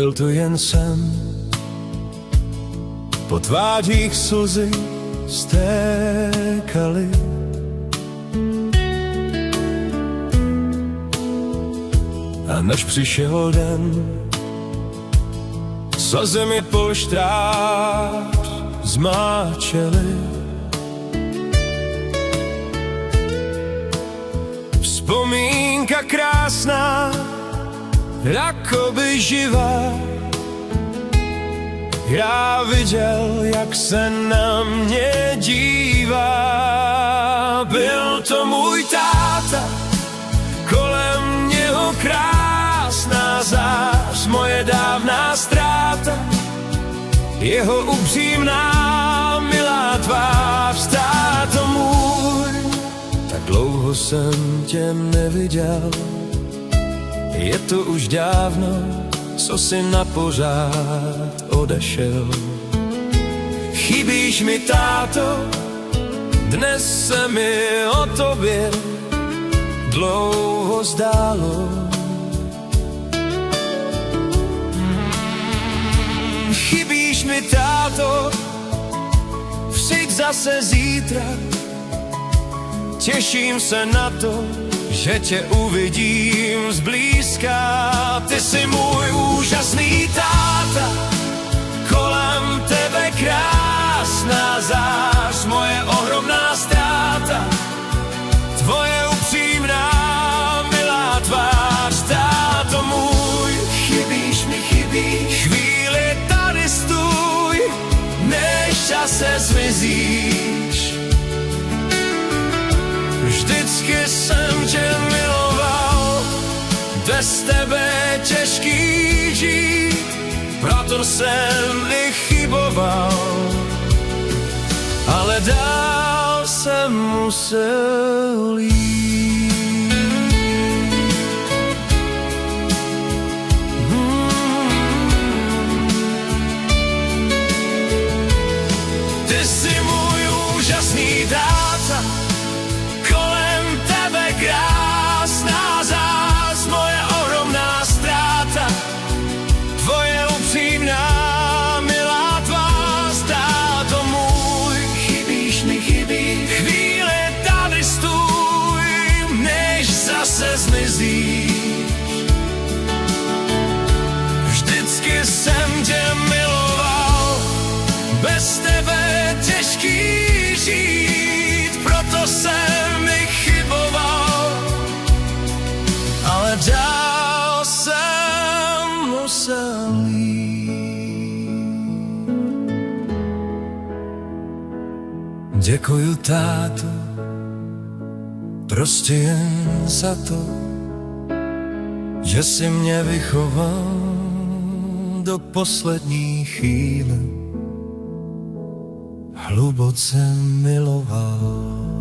Byl to jen sen, po tvářích slzy stékaly. A než přišel den, slzy mi polštrář zmáčely. Vzpomínka krásná, jakoby živá. Já viděl, jak se na mě dívá. Byl to můj táta, kolem něho krásná zář, moje dávná ztráta, jeho upřímná milá tvář. Táto můj, tak dlouho jsem tě neviděl, je to už dávno, co si na pořád odešel. Chybíš mi, táto, dnes se mi o tobě dlouho zdálo. Chybíš mi, táto, přijď zase zítra, těším se na to, že tě uvidím zblízka. Ty jsi můj úžasný táta, kolem tebe krásná zář, moje ohromná ztráta, tvoje upřímná milá tvář. Táto můj, chybíš mi, chybíš, chvíli tady stůj, než zase zmizíš. Vždycky jsem tě miloval, bez tebe těžký žít, proto jsem i chyboval, ale dál jsem musel jít. Ty jsi můj úžasný táta, kolem tebe krásná zář, moje ohromná ztráta, tvoje upřímná milá tvář. Táto můj, chybíš mi, chybíš, chvíli tady stůj, než zase zmizíš. Vždycky jsem tě miloval, bez tebe těžký žít, proto jsem i chyboval, ale dál jsem musel jít. Děkuju, táto, prostě jen za to, že jsi mě vychoval do poslední chvíle, hluboce miloval.